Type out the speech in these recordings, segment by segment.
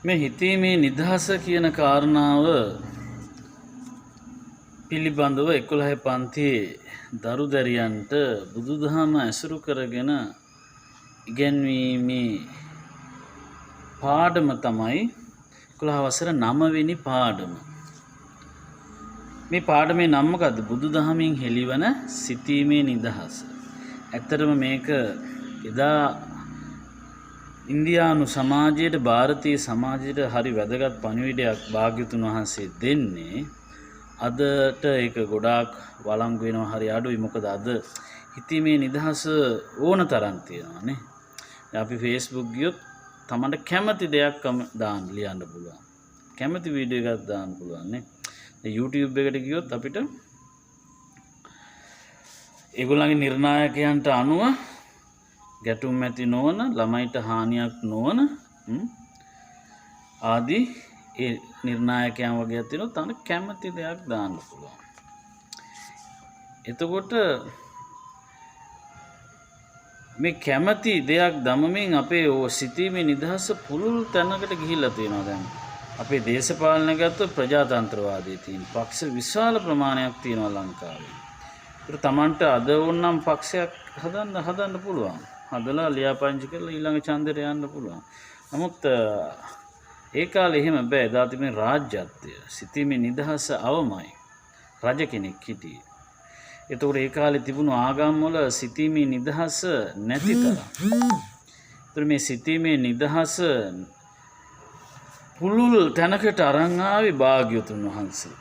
මේ හිතීමේ නිදහස කියන කාරණාව පිළිබඳව 11 පන්තියේ දරු දැරියන්ට බුදුදහම ඇසුරු කරගෙන ඉගැන්වීමේ පාඩම තමයි 11 වසර 9 වෙනි පාඩම. මේ පාඩමේ නම මොකද්ද? බුදුදහමින් හෙළිවන සිතීමේ නිදහස. ඇත්තටම මේක එදා ඉන්දියානු සමාජයට ಭಾರತೀಯ සමාජයට හරි වැදගත් පණිවිඩයක් භාග්‍යවතුන් වහන්සේ දෙන්නේ. අදට ඒක ගොඩාක් වළංගු වෙනවා හරි අඩුයි. මොකද අද හිතීමේ නිදහස ඕන තරම් තියෙනවානේ. දැන් අපි Facebook ගියොත් තමන්ට කැමති දෙයක් දාන්න ලියන්න පුළුවන්. කැමති වීඩියෝ එකක් දාන්න පුළුවන් නේ. YouTube එකට ගියොත් අපිට ඒගොල්ලන්ගේ නිර්ණායකයන්ට අනුව ගැටුම් ඇති නොවන, ළමයිට හානියක් නොවන ආදී ඒ නිර්ණායකයන් වගේ තියෙනවා. තන කැමති දෙයක් දාන්න පුළුවන්. එතකොට මේ කැමති දෙයක් දමමින් අපේ සිතීමේ නිදහස පුළුල් තැනකට ගිහිල්ලා තියෙනවා දැන්. අපේ දේශපාලනය ගත්තොත් ප්‍රජාතන්ත්‍රවාදී තියෙන පක්ෂ විශාල ප්‍රමාණයක් තියෙනවා ලංකාවේ. ඒක තමන්ට අද වුණනම් පක්ෂයක් හදන්න පුළුවන්. හදලා ලියාපදිංචි කරලා ඊළඟ ඡන්දෙට යන්න පුළුවන්. නමුත් ඒ කාලේ එහෙම බෑ. එදා තිබෙන රාජ්‍යත්වය සිතීමේ නිදහස අවමයි. රජ කෙනෙක් හිටියේ. ඒතකොට ඒ කාලේ තිබුණු ආගම් වල සිතීමේ නිදහස නැති තරම්. ඒතර මේ සිතීමේ නිදහස පුළුල් තැනකට අරන් ආවේ භාග්‍යවතුන් වහන්සේ.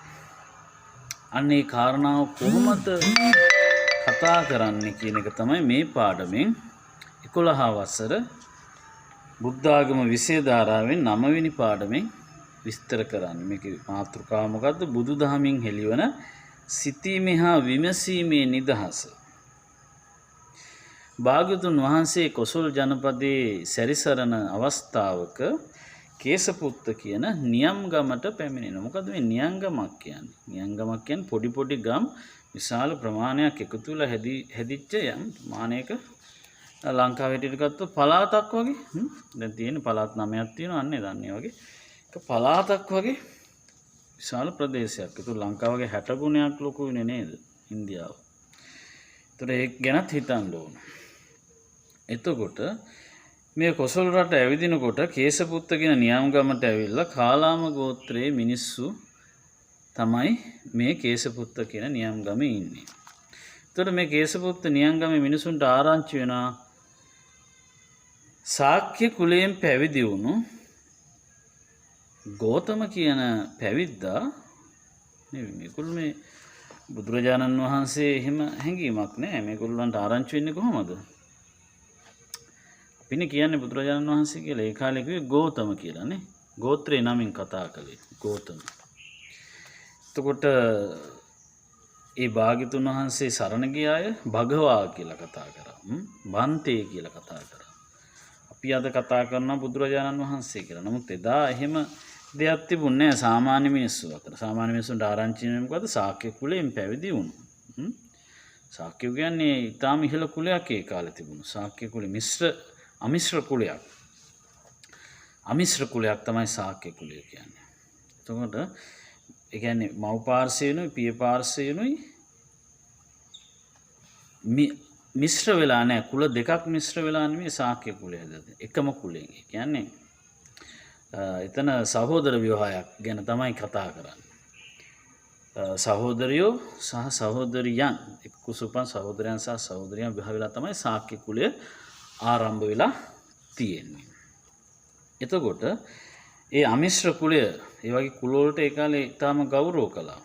අන්නේ කාරණාව කොහොමද කතා කරන්නේ කියන එක තමයි මේ පාඩමෙන් 11 වසර බුද්ධාගම විෂය ධාරාවෙන් 9 වෙනි පාඩමෙන් විස්තර කරන්නේ. මේකේ මාතෘකාව මොකද්ද? බුදුදහමින් හෙළිවන සිතීමේ හා විමසීමේ නිදහස. භාග්‍යවතුන් වහන්සේ කොසල් ජනපදයේ සැරිසරන අවස්ථාවක කේසපුත්ත කියන නියම් ගමට පැමිණෙනවා. මොකද මේ නියම් ගමක් කියන්නේ? නියම් ගමක් කියන්නේ පොඩි පොඩි ගම් විශාල ප්‍රමාණයක් එකතු වෙලා හැදිච්ච යම් මානයක ලංකාවේ හිටියට ගත්තොත් පළාතක් වගේ. දැන් තියෙන පළාත් 9ක් තියෙනවා අන්නේ දන්නේ වගේ. ඒක පළාතක් වගේ විශාල ප්‍රදේශයක්. ඒක ලංකාව වගේ 60 ගුණයක් ලොකුනේ නේද ඉන්දියාව. ඒතර ඒක ගැනත් හිතන්න ඕන. එතකොට මේ කොසල් රට ඇවිදිනකොට කේසපුත්ත කියන නියම් ගමට ඇවිල්ලා කාලාම ගෝත්‍රයේ මිනිස්සු තමයි මේ කේසපුත්ත කියන නියම් ගමේ ඉන්නේ. එතකොට මේ කේසපුත්ත නියම් ගමේ මිනිසුන්ට ආරංචි වෙනවා ශාක්‍ය කුලයෙන් පැවිදි වුණු ගෝතම කියන පැවිද්දා මේගොල්ලෝ මේ බුදුරජාණන් වහන්සේ එහෙම හැඟීමක් නැහැ. මේගොල්ලන්ට ආරංචි වෙන්නේ කොහොමද? අපිනේ කියන්නේ බුදුරජාණන් වහන්සේ කියලා. ඒ කාලේ කිව්වේ ගෝතම කියලා නේ. ගෝත්‍රේ නමින් කතා කළේ ගෝතම. එතකොට ඒ භාග්‍යතුන් වහන්සේ සරණ ගිය අය භගවා කියලා කතා කරා. බන්තේ කියලා කතා කරා. අපි අද කතා කරනවා බුදුරජාණන් වහන්සේ කියලා. නමුත් එදා එහෙම දෙයක් තිබුණේ නැහැ සාමාන්‍ය මිනිස්සු අතර. සාමාන්‍ය මිනිස්සුන්ට ආරංචි වෙන්නේ මොකද්ද? ශාක්‍ය කුලයෙන් පැවිදි වුණු. ශාක්‍ය කියන්නේ ඊටාම ඉහළ කුලයක් ඒ කාලේ තිබුණු. ශාක්‍ය කුලෙ අමිශ්‍ර කුලයක්. අමිශ්‍ර කුලයක් තමයි ශාක්‍ය කුලය කියන්නේ. එතකොට ඒ කියන්නේ මව් පාර්ශවයනුයි පිය පාර්ශවයනුයි මිශ්‍ර වෙලා නැහැ. කුල දෙකක් මිශ්‍ර වෙලා නෙමෙයි ශාක්‍ය කුලය හදන්නේ. එකම කුලයෙන්. ඒ කියන්නේ එතන සහෝදර විවාහයක් ගැන තමයි කතා කරන්නේ. සහෝදරයෝ සහ සහෝදරියන් කුසුපන් සහෝදරයන් සහ සහෝදරියන් විවාහ වෙලා තමයි ශාක්‍ය කුලය ආරම්භ වෙලා තියෙන්නේ. එතකොට ඒ අමිශ්‍ර කුලය ඒ වගේ කුල වලට ඒ කාලේ ඊටාම ගෞරව කළා.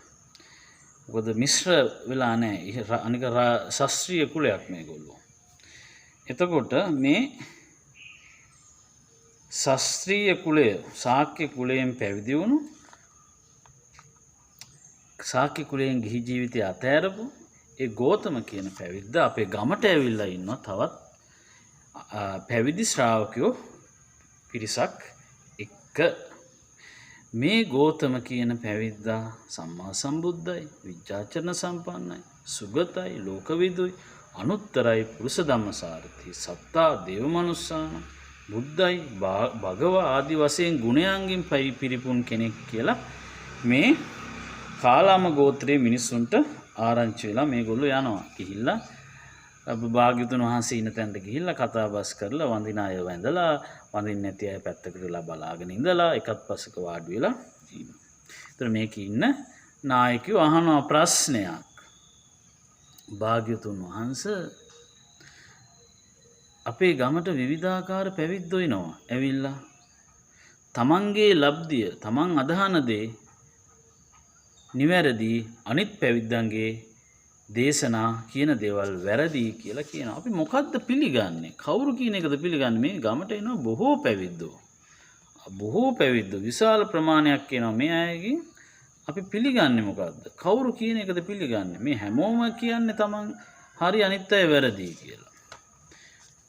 මොකද මිශ්‍ර වෙලා නැහැ. අනික ශාස්ත්‍රීය කුලයක් මේගොල්ලෝ. එතකොට මේ ශාස්ත්‍රීය කුලය ශාක්‍ය කුලයෙන් පැවිදි වුණු ශාක්‍ය කුලයෙන් ගිහි ජීවිතය අතහැරපු ඒ ගෝතම කියන පැවිද්ද අපේ ගමට ඇවිල්ලා ඉන්නවා. තවත් පැවිදි ශ්‍රාවකයෝ පිරිසක් එක්ක. මේ ගෝතම කියන පැවිද්දා සම්මා සම්බුද්ධයි, විජ්ජාචරණ සම්පන්නයි, සුගතයි, ලෝකවිදුයි, අනුත්තරයි, පුරුෂ ධම්මසාරති, සත්තා දේව මනුස්සාන, බුද්ධයි භගව ආදි වශයෙන් ගුණයන්ගෙන් පිරිපුන් කෙනෙක් කියලා මේ කාලාම ගෝත්‍රයේ මිනිස්සුන්ට ආරංචි වෙලා මේගොල්ලෝ යනවා. ගිහිල්ලා භාග්‍යවතුන් වහන්සේ ඉන්න තැනට ගිහිල්ලා කතා බස් කරලා වඳින අය වැඳලා වඳින්න නැති අය පැත්තකටලා බලාගෙන ඉඳලා එකත් පස්සක වාඩි වෙලා ඉන්නවා. ඒතර මේකේ ඉන්න නායකයෝ අහනවා ප්‍රශ්නයක්. භාග්‍යවතුන් වහන්සේ අපේ ගමට විවිධාකාර පැවිද්දෝ එනවා. ඇවිල්ලා තමන්ගේ ලබ්ධිය තමන් අදහන දේ නිවැරදි අනිත් පැවිද්දන්ගේ දේශනා කියන දේවල් වැරදි කියලා කියනවා. අපි මොකද්ද පිළිගන්නේ? කවුරු කියන එකද පිළිගන්නේ? මේ ගමට එනවා බොහෝ පැවිද්දෝ. බොහෝ පැවිද්දෝ විශාල ප්‍රමාණයක් එනවා. මේ අයගෙන් අපි පිළිගන්නේ මොකද්ද? කවුරු කියන එකද පිළිගන්නේ? මේ හැමෝම කියන්නේ තමන් හරි අනිත් අය වැරදි කියලා.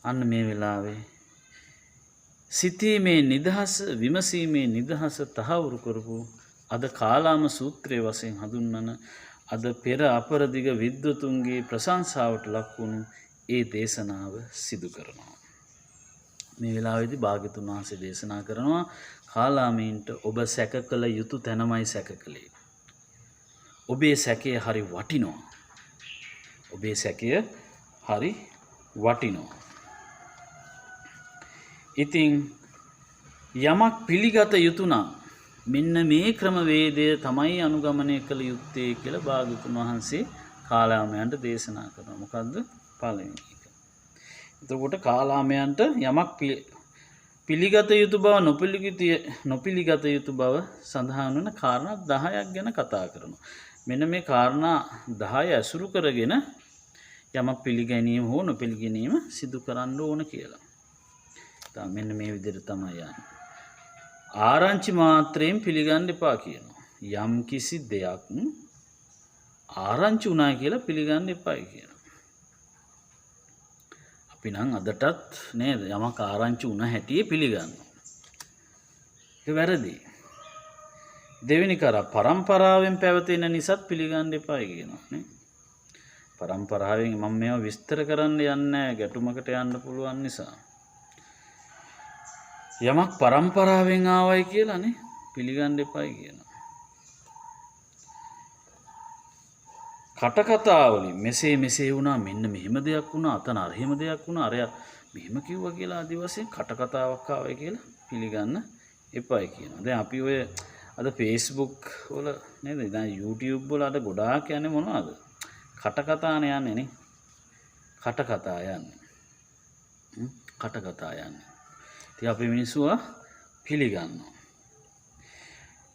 අන්න මේ වෙලාවේ සිතීමේ නිදහස විමසීමේ නිදහස තහවුරු කරපු අද කාලාම සූත්‍රයේ වශයෙන් හඳුන්වන අද පෙර අපරදිග විද්වතුන්ගේ ප්‍රශංසාවට ලක්වුණු ඒ දේශනාව සිදු කරනවා. මේ වෙලාවේදී භාග්‍යතුන් වහන්සේ දේශනා කරනවා කාලාමීන්ට ඔබ සැක කළ යුතු තැනමයි සැක කළේ. ඔබේ සැකය හරි වටිනවා. ඔබේ සැකය හරි වටිනවා. ඉතින් යමක් පිළිගත යුතු නම් මෙන්න මේ ක්‍රමවේදය තමයි අනුගමනය කළ යුත්තේ කියලා භාග්‍යවතුන් වහන්සේ කාලාමයන්ට දේශනා කරනවා. මොකද්ද? පළවෙනි එක. එතකොට කාලාමයන්ට යමක් පිළිගත යුතු බව නොපිළිගත යුතු බව සඳහන් වෙන කාරණා 10ක් ගැන කතා කරනවා. මෙන්න මේ කාරණා 10 ඇසුරු කරගෙන යමක් පිළිගැනීම හෝ නොපිළිගැනීම සිදු කරන්න ඕන කියලා. මෙන්න මේ විදිහට තමයි යන්නේ. ආරංචි මාත්‍රයෙන් පිළිගන්න එපා කියනවා. යම් කිසි දෙයක් ආරංචි වුණා කියලා පිළිගන්න එපායි කියනවා. අපි නම් අදටත් නේද යමක් ආරංචි වුණ හැටියේ පිළිගන්නවා. ඒක වැරදි. දෙවෙනි කරා පරම්පරාවෙන් පැවතෙන නිසාත් පිළිගන්න එපායි කියනවා නේ. පරම්පරාවෙන් මම මේවා විස්තර කරන්න යන්නේ නැහැ ගැටුමකට යන්න පුළුවන් නිසා. යමක් පරම්පරාවෙන් ආවයි කියලා නේ පිළිගන්න එපායි කියනවා. කටකතාවලින් මෙසේ වුණා මෙන්න මෙහෙම දෙයක් වුණා අතන අර එහෙම දෙයක් වුණා අරයා මෙහෙම කිව්වා කියලා ආදි වශයෙන් කටකතාවක් ආවයි කියලා පිළිගන්න එපායි කියනවා. දැන් අපි ඔය අද Facebook වල නේද දැන් YouTube වල අද ගොඩාක් යන්නේ මොනවද? කටකතානේ යන්නේ නේ. කටකතා යන්නේ. කටකතා යන්නේ. ඉතින් අපි මිනිස්සු පිළිගන්නවා.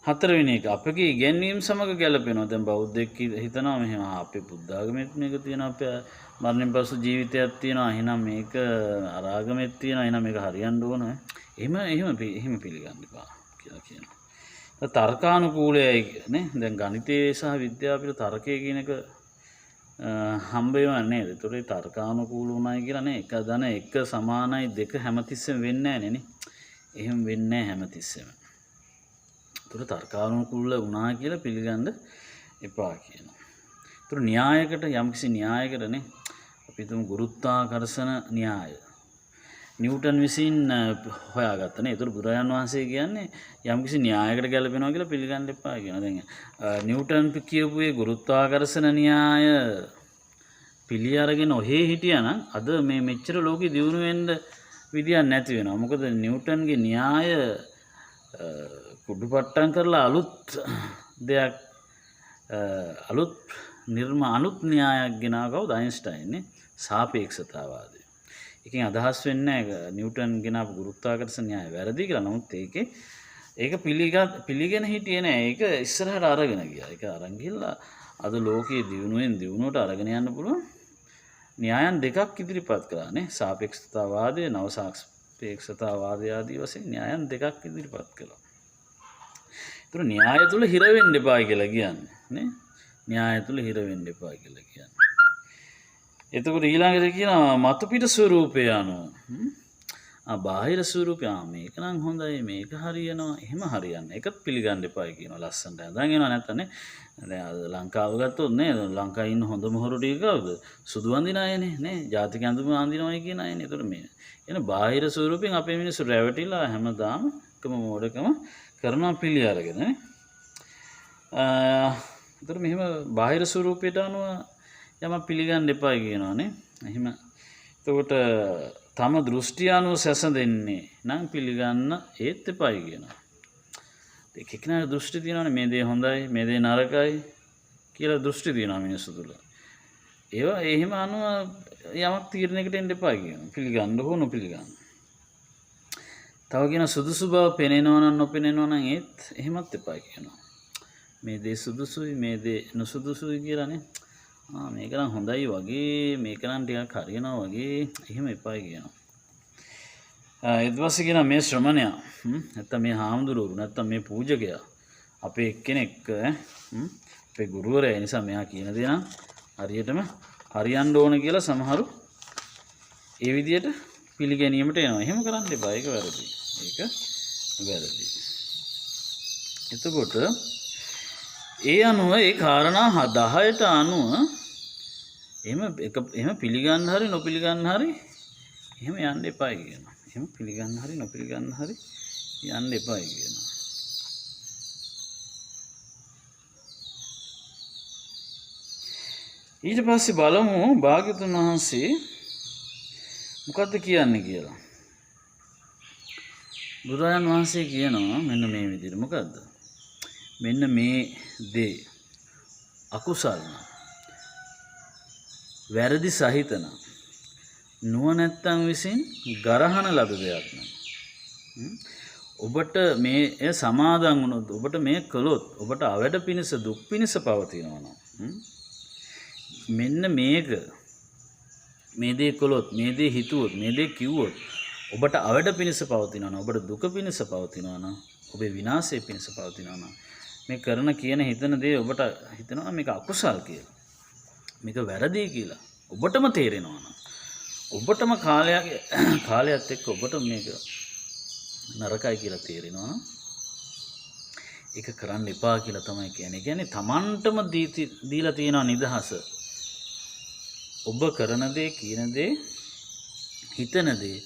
හතරවෙනි එක අපගේ ඉගැන්වීම් සමග ගැලපෙනවා. දැන් බෞද්ධයෙක් හිතනවා මෙහෙම අපේ බුද්ධ ආගමෙත් මේක තියෙනවා අපේ මරණයෙන් පසු ජීවිතයක් තියෙනවා. එහෙනම් මේක අර ආගමෙත් තියෙනවා. එහෙනම් මේක හරියන්න ඕන. එහෙම පිළිගන්න එපා කියලා කියනවා. තර්කානුකූලයි නේ. දැන් ගණිතයේ සහ විද්‍යාව අපිට තර්කය කියන එක හම්බ වෙනවා නේද? ඒතකොට ඒ තර්කානුකූල උනායි කියලා නේ එක ධන එක සමානයි දෙක හැමතිස්සෙම වෙන්නේ නැහැ නේ. එහෙම වෙන්නේ නැහැ හැමතිස්සෙම. ඒතකොට තර්කානුකූල වුණා කියලා පිළිගන්න එපා කියනවා. ඒතකොට න්‍යායකට යම්කිසි න්‍යායකට නේ අපි හිතමු ගුරුත්වාකර්ෂණ න්‍යාය. නිව්ටන් විසින් හොයාගත්තනේ. ඒතකොට බුදුරජාණන් වහන්සේ කියන්නේ යම්කිසි න්‍යායකට ගැලපෙනවා කියලා පිළිගන්න එපා කියනවා. දැන් නිව්ටන් කියපු ඒ ගුරුත්වාකර්ෂණ න්‍යාය පිළි අරගෙන ඔහේ හිටියානම් අද මේ මෙච්චර ලෝකෙ දියුණු වෙන්න විදියක් නැති වෙනවා. මොකද නිව්ටන්ගේ න්‍යාය කුඩුපට්ටම් කරලා අලුත් දෙයක් අලුත් න්‍යායක් ගෙනාව කවුද? අයින්ස්ටයින් නේ. සාපේක්ෂතාවාදය. එකෙන් අදහස් වෙන්නේ නිව්ටන් ගෙනාපු ගුරුත්වාකර්ෂණ න්‍යාය වැරදි කියලා. නමුත් ඒක පිළිගෙන හිටියේ නෑ. ඒක ඉස්සරහට අරගෙන ගියා. ඒක අරන් ගිහලා අද ලෝකයේ දියුණුවට අරගෙන යන්න පුළුවන් න්‍යායන් දෙකක් ඉදිරිපත් කළා නේ. සාපේක්ෂතාවාදය, නව සාපේක්ෂතාවාදය ආදී වශයෙන් න්‍යායන් දෙකක් ඉදිරිපත් කළා. ඒතර න්‍යාය තුල හිර වෙන්න එපා කියලා කියන්නේ නේ. න්‍යාය තුල හිර වෙන්න එපා කියලා කියන්නේ. එතකොට ඊළඟට කියනවා මතු පිට ස්වරූපය අනුව බාහිර ස්වරූපය මේක නම් හොඳයි මේක හරියනවා එහෙම හරියන්නේ ඒකත් පිළිගන්න එපායි කියනවා ලස්සනට හදාගෙන එනවා නැත්නම් දැන් අද ලංකාව ගත්තොත් නේ ලංකාවේ ඉන්න හොඳම හොරු ටික කවුද සුදු අඳින අයනේ නේ ජාතික ඇඳුම අඳිනවයි කියන අයනේ ඒතර මේ එන බාහිර ස්වරූපෙන් අපේ මිනිස්සු රැවටිලා හැමදාම එකම මෝඩකම කරනවා පිළි අරගෙන නේ ඒතර මෙහෙම බාහිර ස්වරූපයට අනුව යම පිළිගන්න එපායි කියනවානේ එහෙම එතකොට තම දෘෂ්ටිය අනුව සැසඳෙන්නේ නම් පිළිගන්න ඒත් එපායි කියනවා. එක්කෙනාට දෘෂ්ටි තියෙනවානේ මේ දේ හොඳයි මේ දේ නරකයි කියලා දෘෂ්ටි තියෙනවා මිනිස්සු තුළ. ඒවා එහෙම අනුව යමක් තීරණයකට එන්න එපායි කියනවා. පිළිගන්න හෝ නොපිළිගන්න. තව කියන සුදුසු බව පෙනෙනවා නම් නොපෙනෙනවා නම් ඒත් එහෙමත් එපායි කියනවා. මේ දේ සුදුසුයි මේ දේ නොසුදුසුයි කියලානේ. මේක නම් හොඳයි වගේ මේක නම් ටිකක් හරියනවා වගේ එහෙම එපායි කියනවා. ඊට පස්සේ කියන මේ ශ්‍රමණයා නැත්තම් මේ හාමුදුරුවෝ නැත්තම් මේ පූජකයා අපේ එක්කෙනෙක් අපේ ගුරුවරයා ඒ නිසා මෙයා කියන දේ නම් හරියටම හරියන්න ඕන කියලා සමහරු ඒ විදියට පිළිගැනීමට එනවා. එහෙම කරන්න එපා. ඒක වැරදි. ඒක වැරදි. එතකොට ඒ අනුව ඒ කාරණා 10ට අනුව එහෙම පිළිගන්න හරි නොපිළිගන්න හරි එහෙම යන්න එපා කියනවා. එහෙම පිළිගන්න හරි නොපිළිගන්න හරි යන්න එපා කියනවා. ඊට පස්සේ බලමු භාග්‍යවතුන් වහන්සේ මොකද්ද කියන්නේ කියලා. බුදුරජාණන් වහන්සේ කියනවා මෙන්න මේ විදිහට මොකද්ද? මෙන්න මේ දේ අකුසල් වැරදි සහිතන නුවණැත්තන් විසින් ගරහන ලද දෙයක් නම් ඔබට මේ සමාදන් වුණොත් ඔබට මේ කළොත් ඔබට අවැඩ පිණිස දුක් පිණිස පවතිනවා නම් මෙන්න මේක මේ දේ කළොත් මේ දේ හිතුවොත් මේ දේ කිව්වොත් ඔබට අවැඩ පිණිස පවතිනවා නම් ඔබට දුක පිණිස පවතිනවා නම් ඔබේ විනාශය පිණිස පවතිනවා නම් මේ කරන කියන හිතන දේ ඔබට හිතනවා මේක අකුසල් කියලා. මේක වැරදි කියලා. ඔබටම තේරෙනවා නම් ඔබටම කාලයක් එක්ක ඔබට මේක නරකයි කියලා තේරෙනවා නම් ඒක කරන්න එපා කියලා තමයි කියන්නේ. කියන්නේ Tamanටම දීලා තියෙන නිදහස. ඔබ කරන දේ කියන දේ හිතන දේ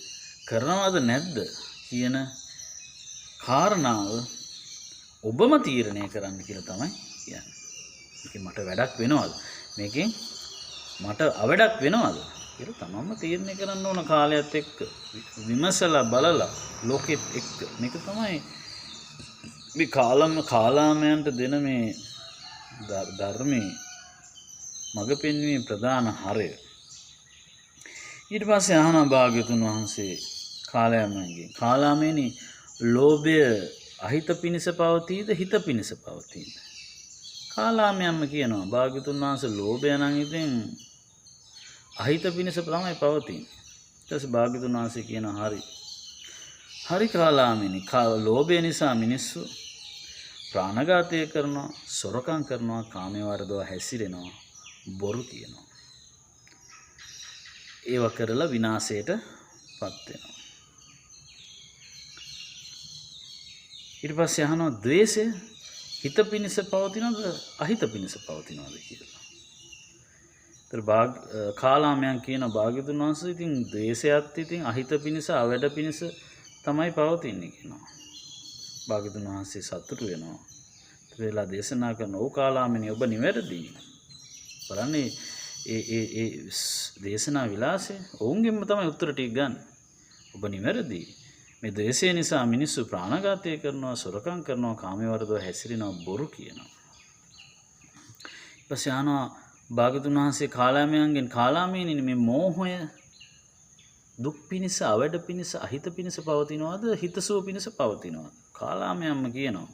කරනවද නැද්ද කියන කාරණාව ඔබම තීරණය කරන්න කියලා තමයි කියන්නේ. මේකෙන් මට වැඩක් වෙනවද? මේකෙන් මට අවඩක් වෙනවද කියලා තමන්ම තීරණය කරන්න ඕන කාලයත් එක්ක විමසලා බලලා ලෝකෙත් එක්ක. මේක තමයි මේ කාලාමයන්ට දෙන මේ ධර්මයේ මඟ පෙන්වීමේ ප්‍රධාන හරය. ඊට පස්සේ අහන භාග්‍යතුන් වහන්සේ කාලාමයනි ලෝභය අහිත පිණිස පවතීද හිත පිණිස පවතීද? කාලාමයන්ම කියනවා භාග්‍යතුන් වහන්සේ ලෝභය නම් ඉතින් අහිත පිණිස තමයි පවතින්නේ. ඊට පස්සේ භාග්‍යතුන් වහන්සේ කියනවා හරි කාලාමයනි ලෝභය නිසා මිනිස්සු ප්‍රාණඝාතය කරනවා, සොරකම් කරනවා, කාමයේ වර්ධව හැසිරෙනවා, බොරු කියනවා. ඒව කරලා විනාශයට පත් වෙනවා. ඊට පස්සේ අහනවා ද්වේෂය හිත පිණිස පවතිනවද අහිත පිණිස පවතිනවද කියලා. ඒතර කාලාමයන් කියන භාග්‍යතුන් වහන්සේ ඉතින් ද්වේෂයත් ඉතින් අහිත පිණිස අවැඩ පිණිස තමයි පවතින්නේ කියනවා. භාග්‍යතුන් වහන්සේ සතුටු වෙනවා. ඒලා දේශනා කරන ඕ කාලාමනි ඔබ නිවැරදි. බලන්නේ ඒ දේශනා විලාසය ඔවුන්ගෙන්ම තමයි උත්තර ටික ගන්න. ඔබ නිවැරදි. මේ ද්වේෂය නිසා මිනිස්සු ප්‍රාණඝාතය කරනවා, සොරකම් කරනවා, කාමයේ වර්ධව හැසිරෙනවා, බොරු කියනවා. ඊපස්සේ අහනවා භාග්‍යවතුන් වහන්සේ කාලාමයන්ගෙන් කාලාමයනි මේ මෝහය දුක් පිණිස, අවැඩ පිණිස, අහිත පිණිස පවතිනවද හිතසුව පිණිස පවතිනවද? කාලාමයන්ම කියනවා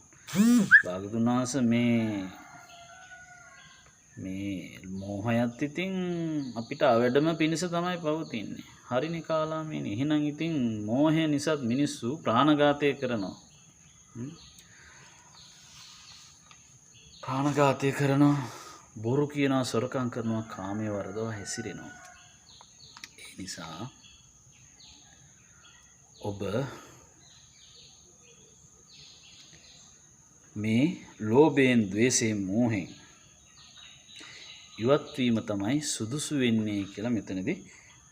භාග්‍යවතුන් වහන්සේ මේ මෝහයත් ඉතින් අපිට අවැඩම පිණිස තමයි පවතින්නේ. හරිනේ කාලාමයනි. එහෙනම් ඉතින් මෝහය නිසා මිනිස්සු ප්‍රාණඝාතය කරනවා. ප්‍රාණඝාතය කරනවා, බොරු කියනවා, සොරකම් කරනවා, කාමයේ වර්ධව හැසිරෙනවා. ඒ නිසා ඔබ මේ ලෝභයෙන් ද්වේෂයෙන් මෝහයෙන් ඉවත් වීම තමයි සුදුසු වෙන්නේ කියලා මෙතනදී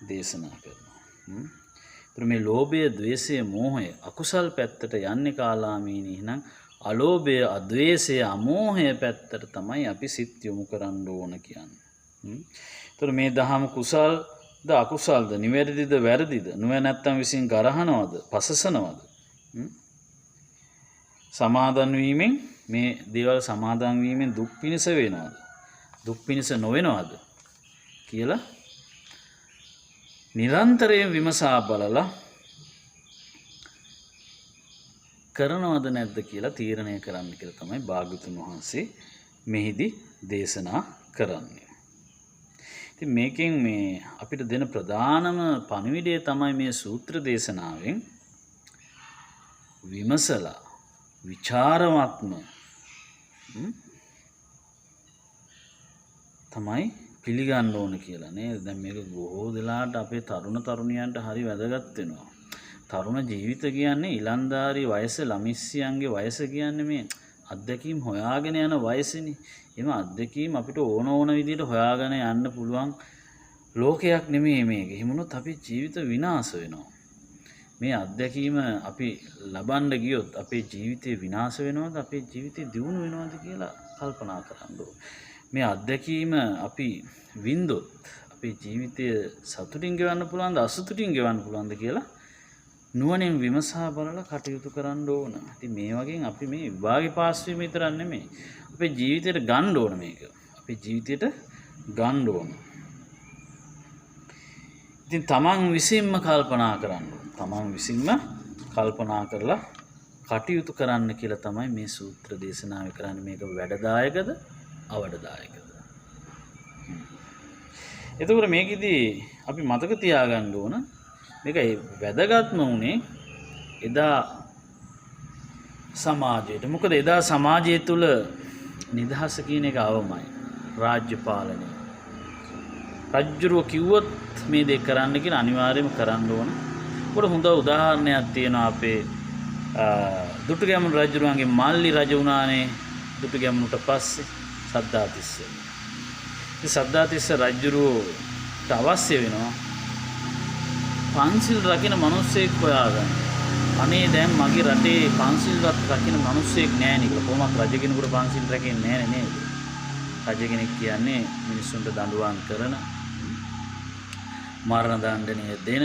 දේශනා කරනවා. ඒතර මේ ලෝභය, ද්වේෂය, මෝහය අකුසල් පැත්තට යන්නේ කාලාමීනි. එහෙනම් අලෝභය, අද්වේෂය, අමෝහය පැත්තට තමයි අපි සිත් යොමු කරන්න ඕන කියන්නේ. ඒතර මේ දහම කුසල්ද අකුසල්ද, නිවැරදිද වැරදිද, නුවණැත්තන් විසින් ගරහනවද, පසසනවද? සමාදන් වීමෙන් මේ දේවල් සමාදන් වීමෙන් දුක් පිණිස වෙනවද? දුක් පිණිස නොවෙනවද කියලා නිරන්තරයෙන් විමසා බලලා කරනවද නැද්ද කියලා තීරණය කරන්න කියලා තමයි භාග්‍යවතුන් වහන්සේ මෙහිදී දේශනා කරන්නේ. ඉතින් මේකෙන් මේ අපිට දෙන ප්‍රධානම පණිවිඩය තමයි මේ සූත්‍ර දේශනාවෙන් විමසලා විචාරවත්ම තමයි පිළිගන්න ඕන කියලා නේද? දැන් මේක බොහෝ දෙනාට අපේ තරුණ තරුණියන්ට හරි වැදගත් වෙනවා. තරුණ ජීවිත කියන්නේ ඉලන්දාරි වයස, ළමිස්සියන්ගේ වයස කියන්නේ මේ අත්දැකීම් හොයාගෙන යන වයසනේ. එම අත්දැකීම් අපිට ඕන විදිහට හොයාගෙන යන්න පුළුවන් ලෝකයක් නෙමෙයි මේක. එහෙමනොත් අපේ ජීවිත විනාශ වෙනවා. මේ අත්දැකීම අපි ලබන්න ගියොත් අපේ ජීවිතේ විනාශ වෙනවද, අපේ ජීවිතේ දියුණු වෙනවද කියලා කල්පනා කරන්න ඕනේ. මේ අත්දැකීම අපි වින්දොත් අපේ ජීවිතය සතුටින් ගෙවන්න පුළුවන්ද, අසතුටින් ගෙවන්න පුළුවන්ද කියලා නුවණින් විමසා බලලා කටයුතු කරන්න ඕන. ඉතින් මේ වගේ අපි මේ විභාගේ පාස් වීම විතරක් නෙමෙයි, අපේ ජීවිතයට ගන්න ඕන මේක. අපේ ජීවිතයට ගන්න ඕන. ඉතින් තමන් විසින්ම කල්පනා කරන්න ඕන. තමන් විසින්ම කල්පනා කරලා කටයුතු කරන්න කියලා තමයි මේ සූත්‍ර දේශනාවේ කරන්නේ. මේක වැඩදායකද අවඩදායකද? එතකොට මේකෙදී අපි මතක තියාගන්න ඕන මේක වැදගත්ම උනේ එදා සමාජයට. මොකද එදා සමාජය තුළ නිදහස කියන එක අවමයි. රාජ්‍ය පාලනය. රජුරෝ කිව්වොත් මේ දෙක කරන්න කියලා අනිවාර්යයෙන්ම කරන්න ඕන. උඩ හොඳ උදාහරණයක් තියෙනවා අපේ දුටුගැමුණු රජුරුවන්ගේ මල්ලි රජ වුණානේ දුටුගැමුණුට පස්සේ සද්ධාතිස්ස. ඉතින් සද්ධාතිස්ස රජුරුවට අවශ්‍ය වෙනවා පන්සිල් රකින්න මිනිස්සෙක් හොයාගන්න. අනේ දැන් මගේ රටේ පන්සිල්වත් රකින්න මිනිස්සෙක් නැහැ නේ කියලා. කොහොමද රජ කෙනෙකුට පන්සිල් රැකෙන්නේ නැහැ නේද? රජ කෙනෙක් කියන්නේ මිනිස්සුන්ට දඬුවම් කරන, මරණ දඬුවම් දෙන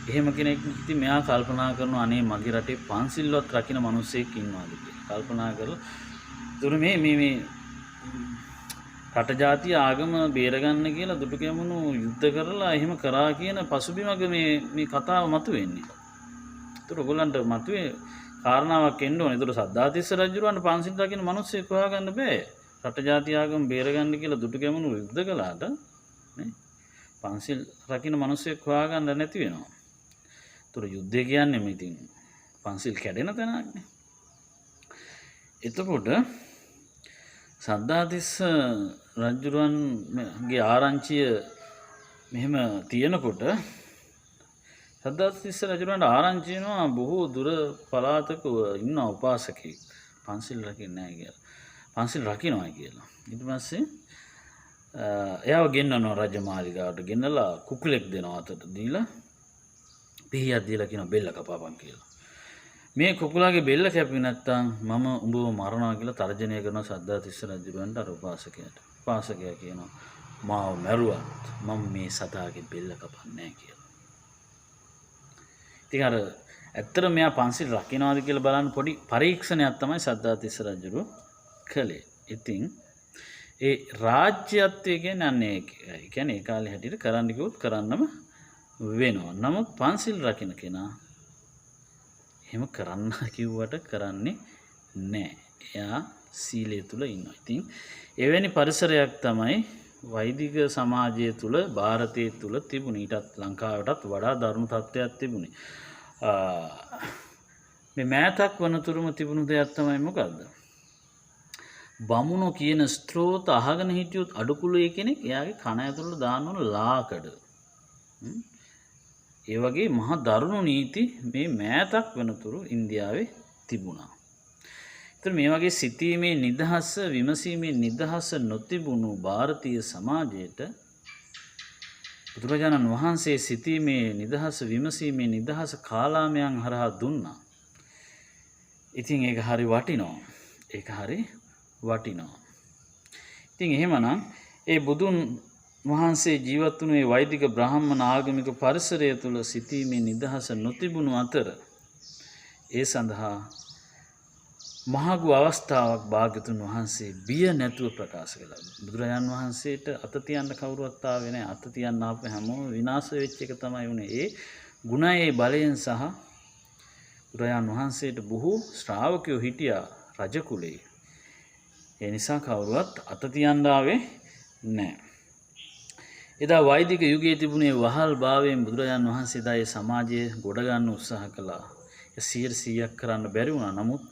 එහෙම කෙනෙක්. ඉතින් මෙයා කල්පනා කරනවා අනේ මගේ රටේ පන්සිල්වත් රකින්න මිනිස්සෙක් ඉන්නවාද කියලා. කල්පනා කරලා දුර මේ රට ජාතිය ආගම බේරගන්න කියලා දුටුගැමුණු යුද්ධ කරලා එහෙම කරා කියන පසුබිමක මේ කතාව මතුවෙන්නේ. ඒතර ඔයගොල්ලන්ට මතුවේ කාරණාවක් එන්න ඕනේ. ඒතර සද්ධාතිස්ස රජුරවන්ට පන්සිල් රකින්න මිනිස්සෙක් හොයාගන්න බෑ. රට ජාතිය ආගම බේරගන්න කියලා දුටුගැමුණු යුද්ධ කළාට නේ පන්සිල් රකින්න මිනිස්සෙක් හොයාගන්න නැති වෙනවා. ඒතර යුද්ධය කියන්නේ මේ ඉතින් පන්සිල් කැඩෙන තැනක්නේ. එතකොට සද්ධාතිස්ස රජුරවන්ගේ ආරංචිය මෙහෙම තියෙනකොට සද්ධාතිස්ස රජුරවන්ට ආරංචි වෙනවා බොහෝ දුර පළාතක ඉන්න උපාසකෙක් පන්සිල් රකින්නේ නැහැ කියලා. පන්සිල් රකින්නවා කියලා. ඊට පස්සේ එයාව ගෙන්නනවා රජමාලිගාවට. ගෙන්නලා කුකුලෙක් දෙනවා අතට දීලා පිහියක් දීලා කියනවා බෙල්ල කපාපන් කියලා. මේ කුකුලාගේ බෙල්ල කැපුවේ නැත්තම් මම උඹව මරනවා කියලා තර්ජනය කරන සද්ධාතිස්ස රජුරවන්ට අර උපාසකයාට. උපාසකයා කියනවා මාව මැරුවත් මම මේ සතාගේ බෙල්ල කපන්නේ නැහැ කියලා. ඉතින් අර ඇත්තට මෙයා පන්සිල් රකින්නවාද කියලා බලන්න පොඩි පරීක්ෂණයක් තමයි සද්ධාතිස්ස රජුරෝ කළේ. ඉතින් ඒ රාජ්‍යත්වය කියන්නේ අන්නේ ඒ කියන්නේ ඒ කාලේ හැටියට කරන්න කිව්වොත් කරන්නම වෙනවා. නමුත් පන්සිල් රකින්න කෙනා එහෙම කරන්න කිව්වට කරන්නේ නැහැ. එයා සීලය තුල ඉන්නවා. ඉතින් එවැනි පරිසරයක් තමයි වෛදික සමාජය තුල ಭಾರತයේ තුල තිබුණේ. ඊටත් ලංකාවටත් වඩා දරුණු තත්ත්වයක් තිබුණේ. මේ මෑතක් වනතුරුම තිබුණු දෙයක් තමයි මොකද්ද? බමුණෝ කියන ස්ත්‍රෝත අහගෙන හිටියොත් අඩුකුලේ කෙනෙක් එයාගේ කන ඇතුළට දාන්න ඕන ලාකඩ. ඒ වගේ මහා දරුණු නීති මේ මෑතක් වෙනතුරු ඉන්දියාවේ තිබුණා. ඒතර මේ වගේ සිතීමේ නිදහස, විමසීමේ නිදහස නොතිබුණු ಭಾರತೀಯ සමාජයට බුදුරජාණන් වහන්සේ සිතීමේ නිදහස, විමසීමේ නිදහස කාලාමයන් හරහා දුන්නා. ඉතින් ඒක හරි වටිනවා. ඒක හරි වටිනවා. ඉතින් එහෙමනම් ඒ බුදුන් වහන්සේ ජීවත් වුණු ඒ වෛදික බ්‍රාහ්මණ ආගමික පරිසරය තුළ සිතීමේ නිදහස නොතිබුණු අතර ඒ සඳහා මහඟු අවස්ථාවක් භාග්‍යතුන් වහන්සේ බිය නැතුව ප්‍රකාශ කළා. බුදුරජාන් වහන්සේට අත තියන්න කවුරුවත් ආවේ නැහැ. අත තියන්න ආපු හැමෝම විනාශ වෙච්ච එක තමයි උනේ. ඒ ගුණයේ බලයෙන් සහ බුදුරජාන් වහන්සේට බොහෝ ශ්‍රාවකයෝ හිටියා රජ කුලේ. ඒ නිසා කවුරුවත් අත තියන්න ආවේ නැහැ. එදා වෛදික යුගයේ තිබුණේ වහල් භාවයෙන් බුදුරජාන් වහන්සේ දා ඒ සමාජයේ ගොඩ ගන්න උත්සාහ කළා. 100% කරන්න බැරි වුණා. නමුත්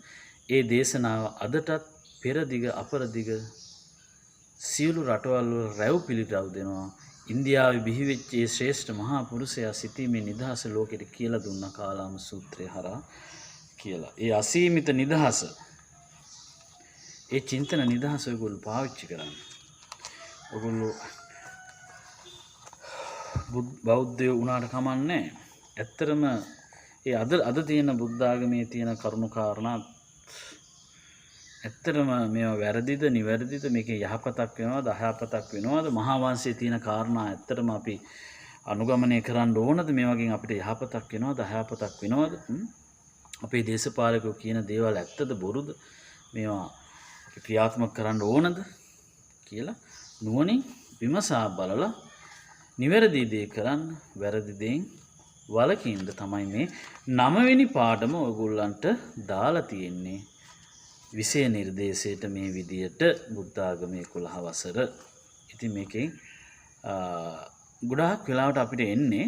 ඒ දේශනාව අදටත් පෙරදිග අපරදිග සියලු රටවල් වල රැව් පිළිරව් දෙනවා. ඉන්දියාවේ බිහි වෙච්ච ඒ ශ්‍රේෂ්ඨ මහා පුරුෂයා සිතීමේ නිදහස ලෝකෙට කියලා දුන්න කාලාම සූත්‍රය හරහා කියලා. ඒ අසීමිත නිදහස, ඒ චින්තන නිදහස ඔයගොල්ලෝ පාවිච්චි කරන්න. ඔයගොල්ලෝ බෞද්ධයෝ වුණාට කමන්නේ. ඇත්තටම ඒ අද තියෙන බුද්ධ ආගමේ තියෙන කරුණු කාරණා ඇත්තටම මේවා වැරදිද නිවැරදිද, මේකේ යහපතක් වෙනවද අයහපතක් වෙනවද, මහා වංශයේ තියෙන කාරණා ඇත්තටම අපි අනුගමනය කරන්න ඕනද, මේ වගේ අපිට යහපතක් වෙනවද අයහපතක් වෙනවද, අපේ දේශපාලකයෝ කියන දේවල් ඇත්තද බොරුද, මේවා අපි ක්‍රියාත්මක කරන්න ඕනද කියලා නුවණින් විමසා බලලා නිවැරදි දේ කරන්න, වැරදි දේෙන් වළකින්න තමයි මේ 9 වෙනි පාඩම ඔයගොල්ලන්ට දාලා තියෙන්නේ. විෂය නිර්දේශයට මේ විදියට බුද්ධ ආගමේ 11 වසර. ඉතින් මේකෙන් ගොඩාක් වෙලාවට අපිට එන්නේ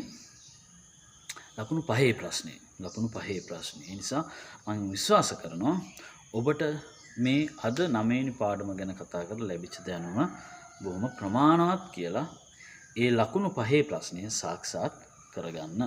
ලකුණු 5 ප්‍රශ්නේ. ඒ නිසා මම විශ්වාස කරනවා ඔබට මේ අද 9 වෙනි පාඩම ගැන කතා කරලා ලැබිච්ච දැනුම බොහොම ප්‍රමාණවත් කියලා ඒ ලකුණු 5 ප්‍රශ්නය සාක්ෂාත් කරගන්න.